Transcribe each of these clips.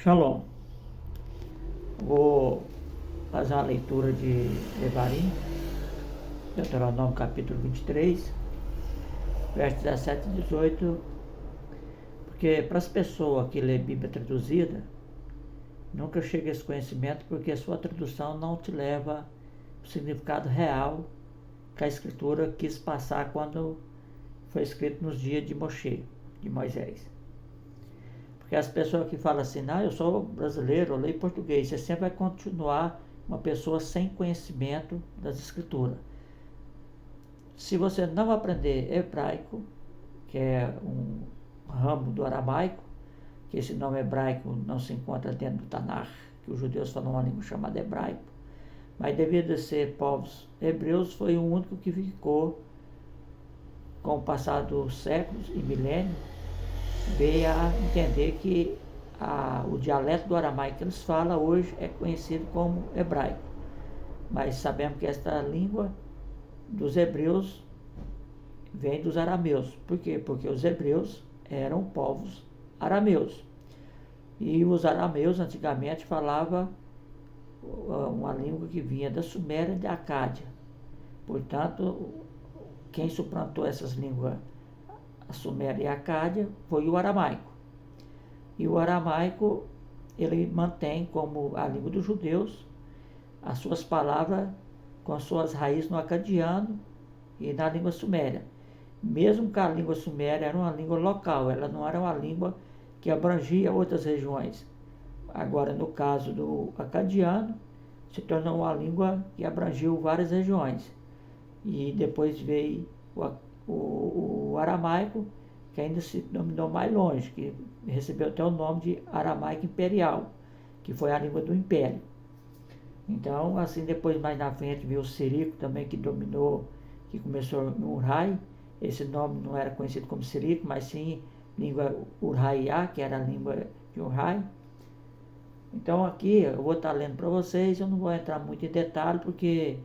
Shalom. Vou fazer uma leitura de Devarim, Deuteronômio capítulo 23, versos 17 e 18, porque para as pessoas que lê Bíblia traduzida, nunca chega a esse conhecimento porque a sua tradução não te leva o significado real que a Escritura quis passar quando foi escrito nos dias de Moshe, de Moisés. Porque as pessoas que falam assim, eu sou brasileiro, eu leio português, você sempre vai continuar uma pessoa sem conhecimento das Escrituras. Se você não aprender hebraico, que é um ramo do aramaico, que esse nome hebraico não se encontra dentro do Tanakh, que os judeus falam uma língua chamada hebraico, mas devido a ser povos hebreus, foi o único que ficou, com o passar dos séculos e milênios, veio a entender que o dialeto do aramaico que eles falam hoje é conhecido como hebraico. Mas sabemos que esta língua dos hebreus vem dos arameus. Por quê? Porque os hebreus eram povos arameus. E os arameus antigamente falavam uma língua que vinha da Suméria e da Acádia. Portanto, quem suplantou essas línguas, a Suméria e a Acádia, foi o aramaico. E o aramaico, ele mantém como a língua dos judeus as suas palavras com as suas raízes no acadiano e na língua suméria. Mesmo que a língua suméria era uma língua local, ela não era uma língua que abrangia outras regiões. Agora, no caso do acadiano, se tornou uma língua que abrangiu várias regiões. E depois veio o aramaico, que ainda se dominou mais longe, que recebeu até o nome de aramaico imperial, que foi a língua do império. Então, assim, depois mais na frente veio o sírico também, que dominou, que começou no Urai. Esse nome não era conhecido como sírico, mas sim língua Uraiá, que era a língua de Urai. Então aqui eu vou estar lendo para vocês, eu não vou entrar muito em detalhe, porque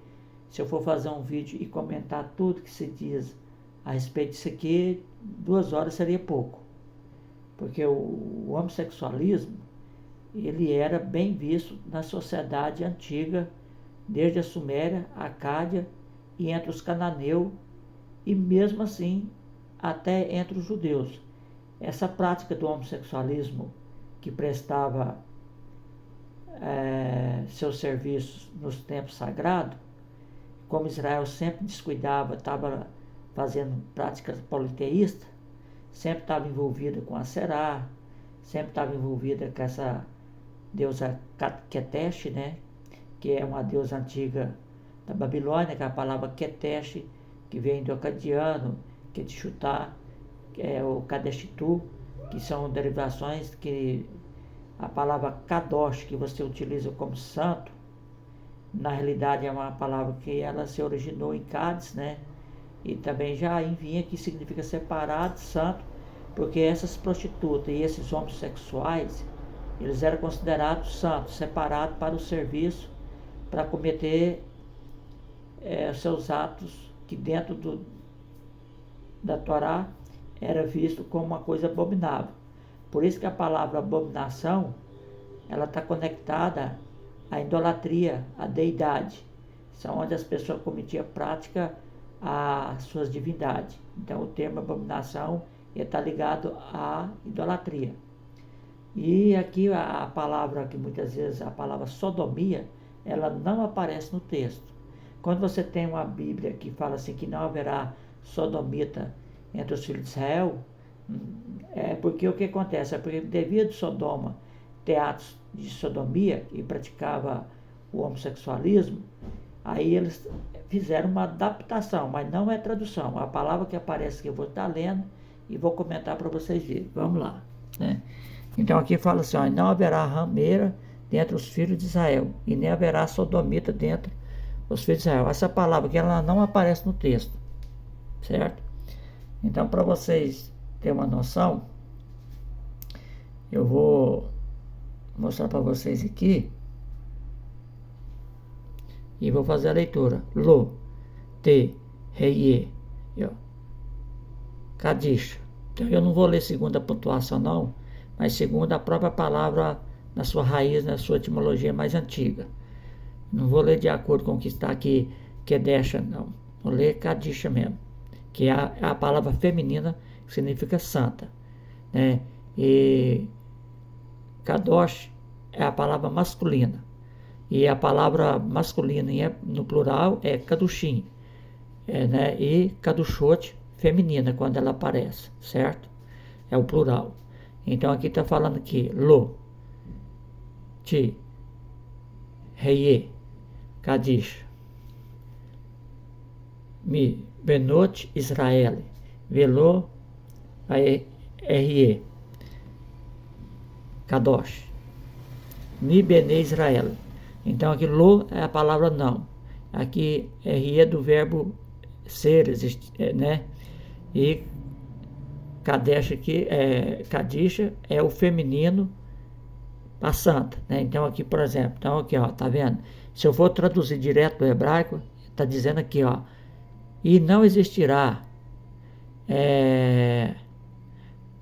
se eu for fazer um vídeo e comentar tudo que se diz a respeito disso aqui, 2 horas seria pouco. Porque o homossexualismo, ele era bem visto na sociedade antiga, desde a Suméria, a Acádia e entre os cananeus, e mesmo assim até entre os judeus. Essa prática do homossexualismo, que prestava seus serviços nos templos sagrados, como Israel sempre descuidava, estava fazendo práticas politeístas, sempre estava envolvida com a Será, sempre estava envolvida com essa deusa Ketesh, que é uma deusa antiga da Babilônia, que é a palavra Ketesh, que vem do acadiano, Ketchutá, que é o Kadeshtu, que são derivações que a palavra Kadosh, que você utiliza como santo, na realidade é uma palavra que ela se originou em Cádiz, e também já vinha, que significa separado, santo, porque essas prostitutas e esses homossexuais, eles eram considerados santos, separados para o serviço, para cometer seus atos que dentro da Torá era visto como uma coisa abominável. Por isso que a palavra abominação, ela está conectada à idolatria, à deidade. São onde as pessoas cometiam prática às suas divindades. Então o termo abominação está ligado à idolatria. E aqui a palavra, que muitas vezes a palavra sodomia, ela não aparece no texto. Quando você tem uma Bíblia que fala assim que não haverá sodomita entre os filhos de Israel, é porque o que acontece? É porque devido a Sodoma ter atos de sodomia e praticava o homossexualismo, aí eles fizeram uma adaptação, mas não é tradução. A palavra que aparece que eu vou estar lendo e vou comentar para vocês verem. Vamos lá. Então aqui fala assim, não haverá rameira dentre os filhos de Israel, e nem haverá sodomita dentre os filhos de Israel. Essa palavra aqui, ela não aparece no texto, certo? Então, para vocês terem uma noção, eu vou mostrar para vocês aqui e vou fazer a leitura. Lo, te, reie, Kadish. Então eu não vou ler segundo a pontuação não, mas segundo a própria palavra na sua raiz, na sua etimologia mais antiga. Não vou ler de acordo com o que está aqui, Kedesha, não. Vou ler Kadisha mesmo, que é a palavra feminina que significa santa, né? E Kadosh é a palavra masculina. E a palavra masculina no plural é Kadushim, né? E Kadushot, feminina, quando ela aparece, certo? É o plural. Então aqui está falando que Lo, Ti, Reye, Kadish, Mi, Benot, Israel, Velo, Re, Kadosh, Mi, Bene, Israel. Então aqui Lo é a palavra não. Aqui Re do verbo ser, né? E Kadesh aqui, Kadisha é o feminino para santa, né? Então aqui, por exemplo, então aqui, ó, tá vendo? Se eu for traduzir direto do hebraico, tá dizendo aqui, ó, e não existirá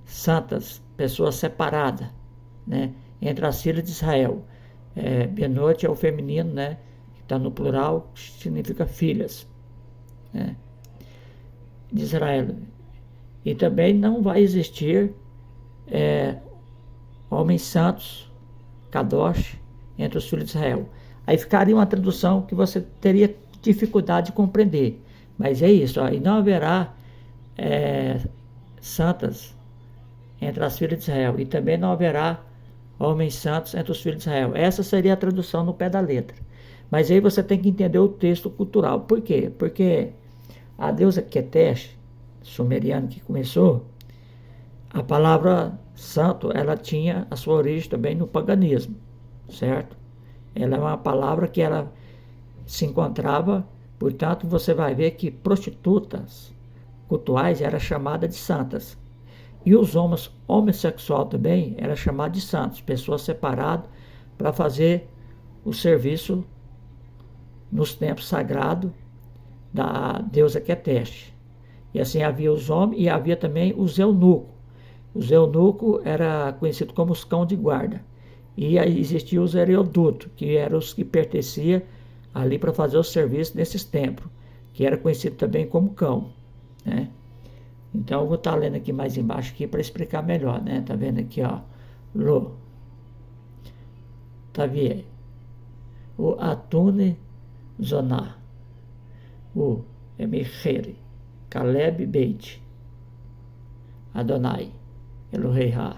santas, pessoas separadas, né, entre as filhas de Israel. Benot é o feminino, né, que está no plural, que significa filhas, né, de Israel. E também não vai existir homens santos, Kadosh, entre os filhos de Israel. Aí ficaria uma tradução que você teria dificuldade de compreender. Mas é isso, ó, e não haverá santas entre as filhas de Israel. E também não haverá homens santos entre os filhos de Israel. Essa seria a tradução no pé da letra. Mas aí você tem que entender o texto cultural. Por quê? Porque a deusa Ketesh, sumeriano que começou, a palavra santo, ela tinha a sua origem também no paganismo, certo? Ela é uma palavra que ela se encontrava, portanto, você vai ver que prostitutas cultuais eram chamadas de santas. E os homens homossexuais também eram chamados de santos, pessoas separadas para fazer o serviço nos templos sagrados da deusa Ketesh. E assim havia os homens e havia também os eunucos. Os eunucos eram conhecidos como os cães de guarda. E aí existiam os hereodutos, que eram os que pertenciam ali para fazer o serviço nesses templos, que era conhecido também como cão, né? Então eu vou estar lendo aqui mais embaixo aqui para explicar melhor, né? Tá vendo aqui, ó, Lo, tá vendo? O Atune Zoná, o Emichere, Caleb Beit, Adonai, Eloheiha,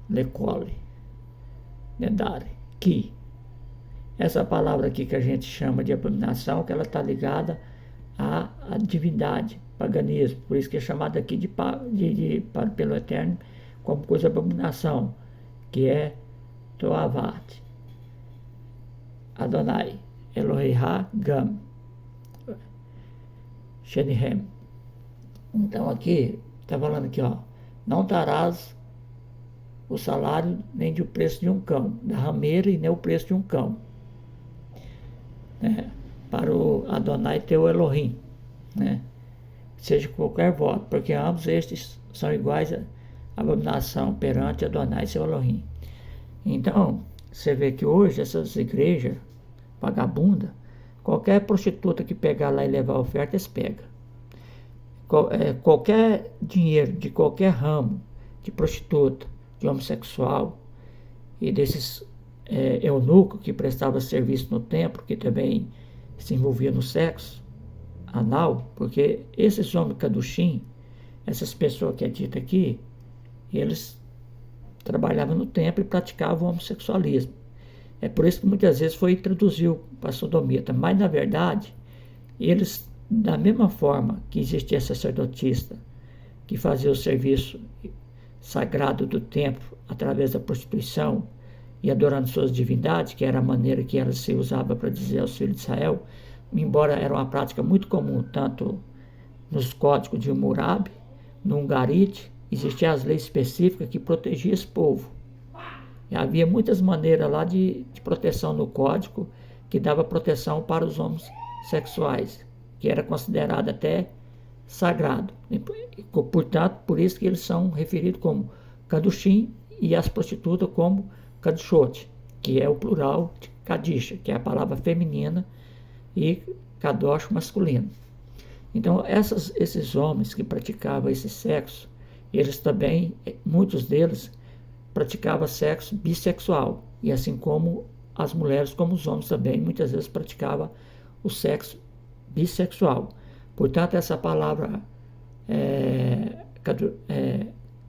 Lekole, Nedare, Ki. Essa palavra aqui que a gente chama de abominação, que ela está ligada à divindade, paganismo. Por isso que é chamada aqui pelo Eterno como coisa de abominação, que é Toavat, Adonai, Eloheiha, Gam, Shenihem. Então aqui, está falando aqui, ó, não darás o salário nem o preço de um cão, da rameira e nem o preço de um cão, né, para o Adonai teu Elohim, né, seja qualquer voto, porque ambos estes são iguais à abominação perante Adonai seu Elohim. Então, você vê que hoje essas igrejas vagabundas, qualquer prostituta que pegar lá e levar a oferta, eles pegam. Qualquer dinheiro de qualquer ramo, de prostituta, de homossexual e desses eunucos que prestavam serviço no templo, que também se envolviam no sexo anal, porque esses homens Kadushim, essas pessoas que é dita aqui, eles trabalhavam no templo e praticavam o homossexualismo. É por isso que muitas vezes foi introduzido para a sodomita, mas na verdade, eles, da mesma forma que existia sacerdotista que fazia o serviço sagrado do templo através da prostituição e adorando suas divindades, que era a maneira que ela se usava para dizer aos filhos de Israel, embora era uma prática muito comum, tanto nos códigos de Hammurabi, no Ugarit, existiam as leis específicas que protegiam esse povo. E havia muitas maneiras lá de proteção no código que dava proteção para os homens sexuais, que era considerado até sagrado. E, portanto, por isso que eles são referidos como Kadushim e as prostitutas como kadishot, que é o plural de kadisha, que é a palavra feminina, e kadosh masculino. Então, esses homens que praticavam esse sexo, eles também, muitos deles, praticavam sexo bissexual, e assim como as mulheres, como os homens também, muitas vezes praticavam o sexo bissexual. Portanto, essa palavra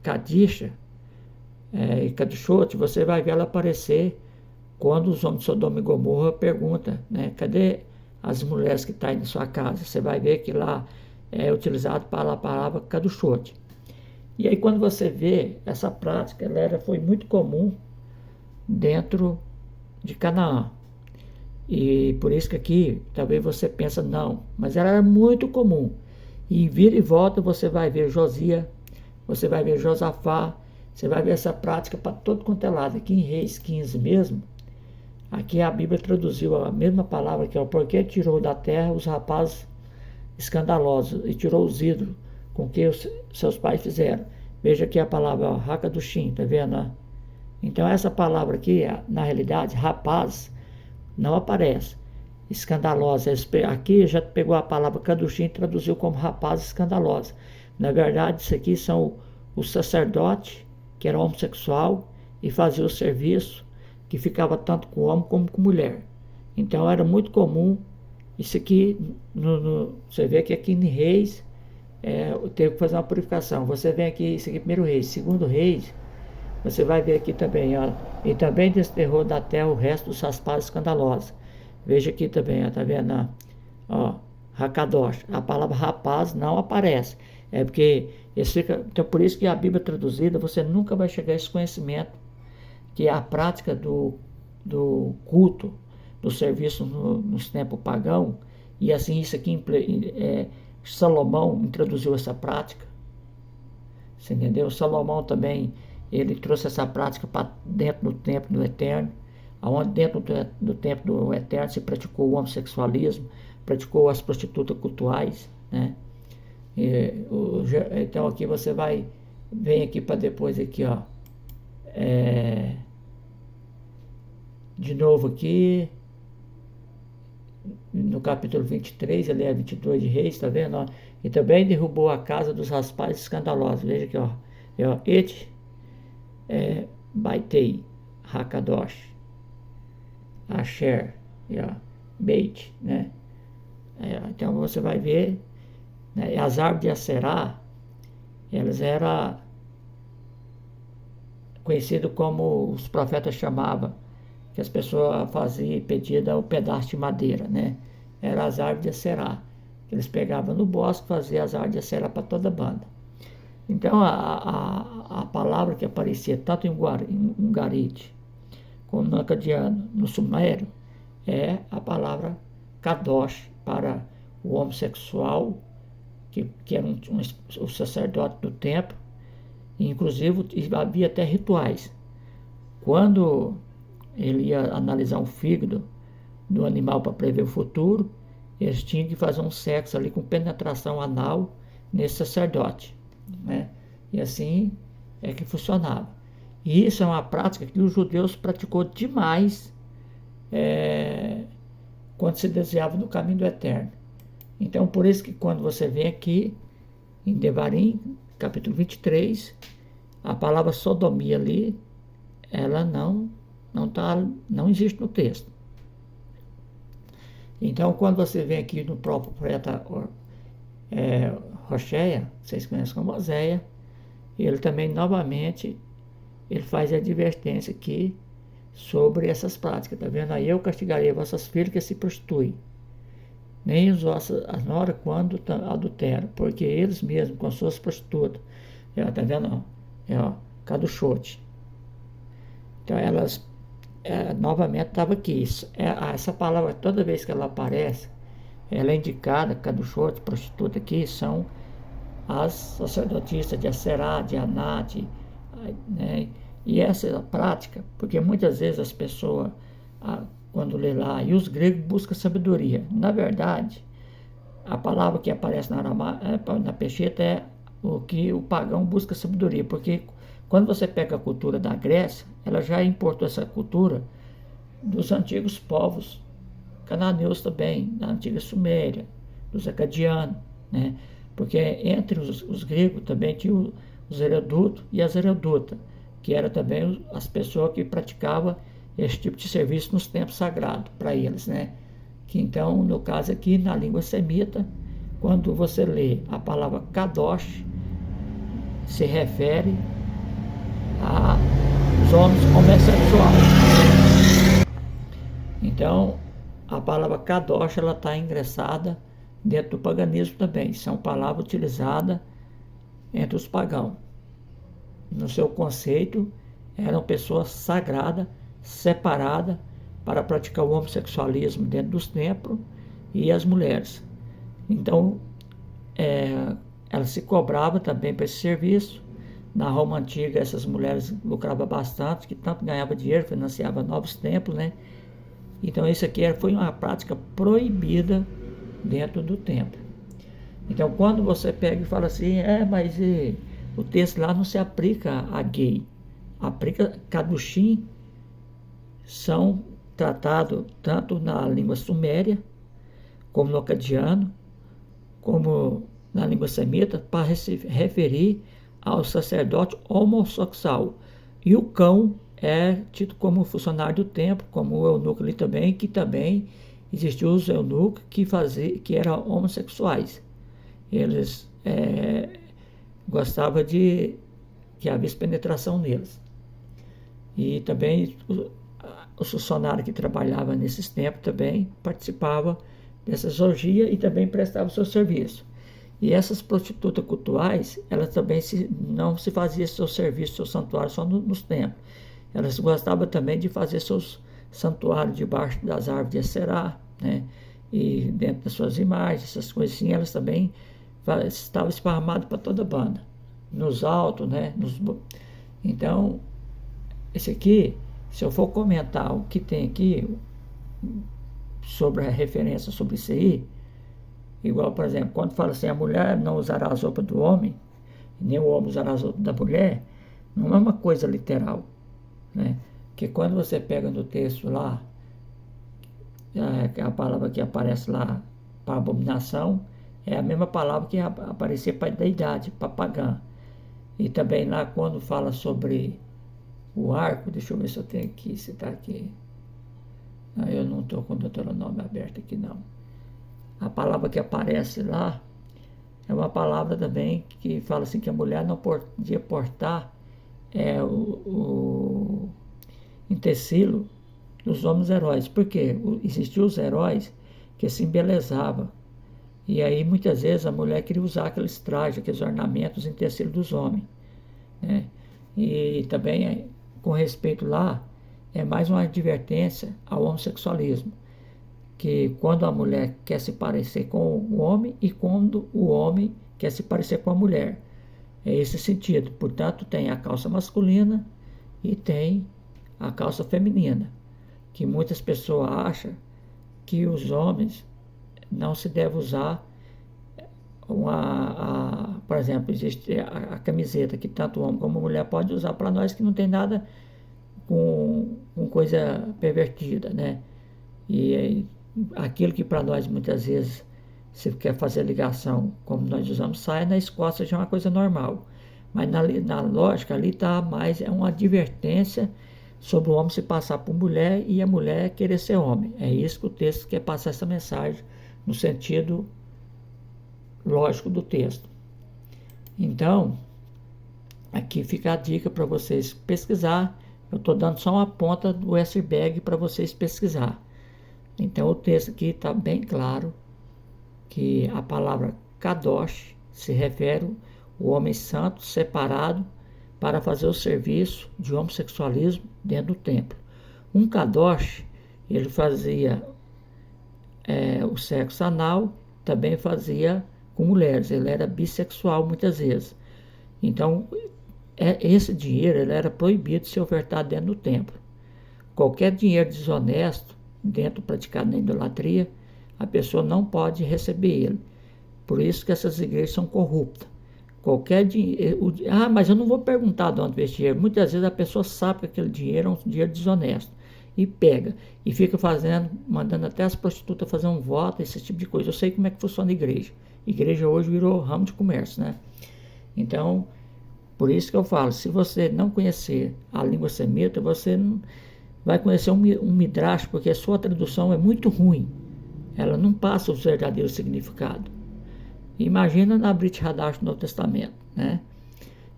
kadisha e kadishot, você vai ver ela aparecer quando os homens de Sodoma e Gomorra perguntam, né, cadê as mulheres que estão aí na sua casa? Você vai ver que lá é utilizado para a palavra kadishot. E aí quando você vê essa prática, ela foi muito comum dentro de Canaã. E por isso que aqui, talvez você pensa, não, mas ela era muito comum. E vira e volta, você vai ver Josias, você vai ver Josafá, você vai ver essa prática para todo quanto é lado. Aqui em Reis 15 mesmo, aqui a Bíblia traduziu a mesma palavra que é o porquê tirou da terra os rapazes escandalosos e tirou os ídolos com que os seus pais fizeram. Veja aqui a palavra raca do Shin, tá vendo? Então essa palavra aqui, na realidade, rapaz, não aparece. Escandalosa. Aqui já pegou a palavra Kadushim e traduziu como rapaz escandalosa. Na verdade, isso aqui são os sacerdotes, que era homossexual, e fazia o serviço, que ficava tanto com homem como com mulher. Então era muito comum. Isso aqui, você vê que aqui em Reis, teve que fazer uma purificação. Você vem aqui, isso aqui, primeiro Reis, segundo Reis, você vai ver aqui também, ó, e também desterrou da terra o resto dos rapazes escandalosos. Veja aqui também, ó, tá vendo? Ó, Hakadosh. A palavra rapaz não aparece. É porque então por isso que a Bíblia traduzida, você nunca vai chegar a esse conhecimento, que é a prática do culto, do serviço nos tempos pagãos, e assim isso aqui, Salomão introduziu essa prática. Você entendeu? Salomão também, ele trouxe essa prática para dentro do templo do Eterno, onde dentro do templo do Eterno se praticou o homossexualismo, praticou as prostitutas cultuais, né? Então aqui você vem aqui para depois aqui, ó, de novo aqui, no capítulo 23, ali é 22 de Reis, tá vendo? Ó? E também derrubou a casa dos rapazes escandalosos. Veja aqui, ó. Baitei, Hakadosh, Asher, Beit, né? Então você vai ver, né? As árvores de Aserá, elas eram conhecidas como os profetas chamavam, que as pessoas faziam e pediam um pedaço de madeira, né? Eram as árvores de Aserá, que eles pegavam no bosque e faziam as árvores de Aserá para toda a banda. Então a palavra que aparecia tanto em Ugarit como no acadiano, no sumério, é a palavra Kadosh para o homossexual, que era o sacerdote do templo. E, inclusive havia até rituais. Quando ele ia analisar um fígado do animal para prever o futuro, eles tinham que fazer um sexo ali com penetração anal nesse sacerdote, né? E assim é que funcionava. E isso é uma prática que os judeus praticou demais quando se desviava do caminho do Eterno. Então, por isso que quando você vem aqui em Devarim, capítulo 23, a palavra sodomia ali, ela não existe no texto. Então, quando você vem aqui no próprio profeta Rocheia, vocês conhecem como Oséia, ele também, novamente, ele faz a advertência aqui sobre essas práticas. Tá vendo? Aí eu castigarei vossas filhas que se prostituem, nem as noras quando adulteram, porque eles mesmos, com as suas prostitutas, tá vendo? Kadushot. Então, elas novamente estava aqui. Essa palavra, toda vez que ela aparece, ela é indicada, Kadushot, prostituta aqui, são as sacerdotisas de Aserá, de Anat, né? E essa prática, porque muitas vezes as pessoas, quando lê lá, e os gregos buscam sabedoria. Na verdade, a palavra que aparece na Pesquita é o que o pagão busca sabedoria, porque Quando você pega a cultura da Grécia, ela já importou essa cultura dos antigos povos cananeus também, da antiga Suméria, dos acadianos, né? Porque entre os gregos também tinha os herodotos e as herodotas, que eram também as pessoas que praticavam esse tipo de serviço nos templos sagrados para eles, né? Que então, no caso aqui, na língua semita, quando você lê a palavra kadosh, se refere aos homens homossexuais. Então, a palavra kadosh, ela está ingressada dentro do paganismo também. São palavras utilizadas entre os pagãos. No seu conceito, eram pessoas sagradas, separadas, para praticar o homossexualismo dentro dos templos e as mulheres. Então, ela se cobrava também para esse serviço. Na Roma Antiga, essas mulheres lucravam bastante, que tanto ganhavam dinheiro, financiavam novos templos, né? Então, isso aqui foi uma prática proibida dentro do templo. Então, quando você pega e fala assim, mas o texto lá não se aplica a gay, aplica kadushim, são tratados tanto na língua suméria, como no acadiano, como na língua semita, para se referir ao sacerdote homossexual. E o cão é tido como funcionário do templo, como o eunuco ali também, que também existiam os eunucos que eram homossexuais. Eles gostavam de que havia penetração neles. E também os funcionários que trabalhavam nesses tempos também participavam dessas orgias e também prestavam seu serviço. E essas prostitutas cultuais, elas também não se faziam seu serviço, seu santuário só nos templos. Elas gostavam também de fazer seus santuários debaixo das árvores de Aserá, né? E dentro das suas imagens, essas coisas assim, elas também estavam esparramadas para toda a banda, nos altos, né? Então, esse aqui, se eu for comentar o que tem aqui sobre a referência sobre isso aí, igual, por exemplo, quando fala assim, a mulher não usará as roupas do homem, nem o homem usará as roupas da mulher, não é uma coisa literal, né? Que quando você pega no texto lá, a palavra que aparece lá para abominação, é a mesma palavra que aparecia para a deidade, para pagã. E também lá quando fala sobre o arco, deixa eu ver se eu tenho aqui, se está aqui. Eu não estou com o Deuteronômio aberto aqui não. A palavra que aparece lá é uma palavra também que fala assim que a mulher não podia portar o utensílio dos homens heróis. Por quê? Existiam os heróis que se embelezavam. E aí muitas vezes a mulher queria usar aqueles trajes, aqueles ornamentos, utensílios dos homens, né? E também com respeito lá, é mais uma advertência ao homossexualismo, que quando a mulher quer se parecer com o homem e quando o homem quer se parecer com a mulher. É esse sentido. Portanto, tem a calça masculina e tem a calça feminina, que muitas pessoas acham que os homens não se deve usar por exemplo, existe a camiseta que tanto o homem como a mulher pode usar, para nós que não tem nada com coisa pervertida, né? E aquilo que para nós muitas vezes, se quer fazer ligação, como nós usamos saia, na Escócia já é uma coisa normal. Mas na lógica ali está mais, é uma advertência sobre o homem se passar por mulher e a mulher querer ser homem. É isso que o texto quer passar, essa mensagem, no sentido lógico do texto. Então, aqui fica a dica para vocês pesquisar. Eu estou dando só uma ponta do iceberg para vocês pesquisar. Então, o texto aqui está bem claro que a palavra kadosh se refere ao homem santo separado para fazer o serviço de homossexualismo dentro do templo. Um kadosh, ele fazia o sexo anal, também fazia com mulheres, ele era bissexual muitas vezes. Então, esse dinheiro ele era proibido de ser ofertado dentro do templo. Qualquer dinheiro desonesto, dentro praticado na idolatria, a pessoa não pode receber ele. Por isso que essas igrejas são corruptas. Qualquer dinheiro. Mas eu não vou perguntar de onde veio esse dinheiro. Muitas vezes a pessoa sabe que aquele dinheiro é um dinheiro desonesto. E pega. E fica mandando até as prostitutas fazer um voto, esse tipo de coisa. Eu sei como é que funciona a igreja. A igreja hoje virou ramo de comércio, né? Então, por isso que eu falo, se você não conhecer a língua semita, você não vai conhecer um midrash, porque a sua tradução é muito ruim. Ela não passa o verdadeiro significado. Imagina na Brit Hadash do Novo Testamento, né?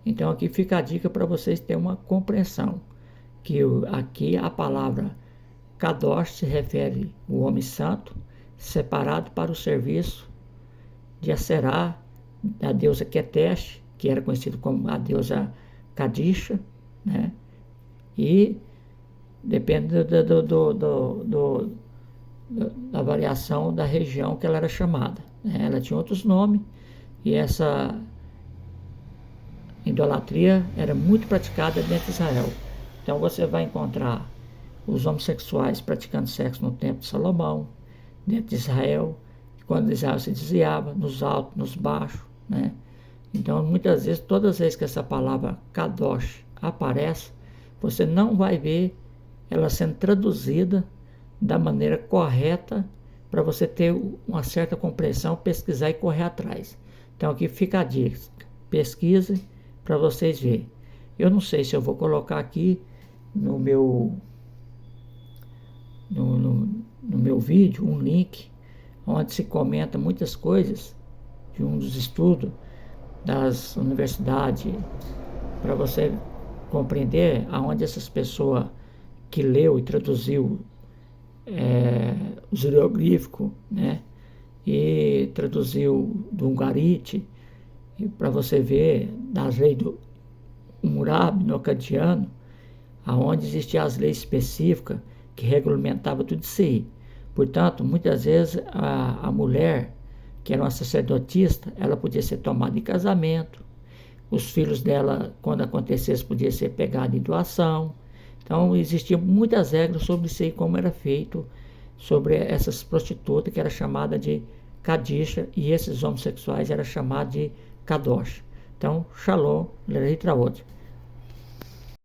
Então aqui fica a dica para vocês terem uma compreensão, que aqui a palavra Kadosh se refere ao homem santo, separado para o serviço de Aserá, da deusa Ketesh, que era conhecida como a deusa Kadisha, né? E depende da variação da região que ela era chamada, né? Ela tinha outros nomes, e essa idolatria era muito praticada dentro de Israel. Então você vai encontrar os homossexuais praticando sexo no templo de Salomão, dentro de Israel, quando Israel se desviava, nos altos, nos baixos, né? Então muitas vezes, todas as vezes que essa palavra Kadosh aparece, você não vai ver ela sendo traduzida da maneira correta para você ter uma certa compreensão, pesquisar e correr atrás. Então aqui fica a dica, pesquise para vocês verem. Eu não sei se eu vou colocar aqui no meu vídeo um link onde se comenta muitas coisas de um dos estudos das universidades, para você compreender aonde essas pessoas que leu e traduziu os hieroglíficos, né, e traduziu do Ungarite, para você ver das leis do Hammurabi, no Akkadiano, aonde existiam as leis específicas que regulamentavam tudo isso aí. Portanto, muitas vezes a mulher, que era uma sacerdotista, ela podia ser tomada em casamento, os filhos dela, quando acontecesse, podiam ser pegados em doação. Então, existiam muitas regras sobre isso aí, como era feito sobre essas prostitutas, que era chamada de Kadisha, e esses homossexuais era chamado de Kadosh. Então, Shalom, Letraot.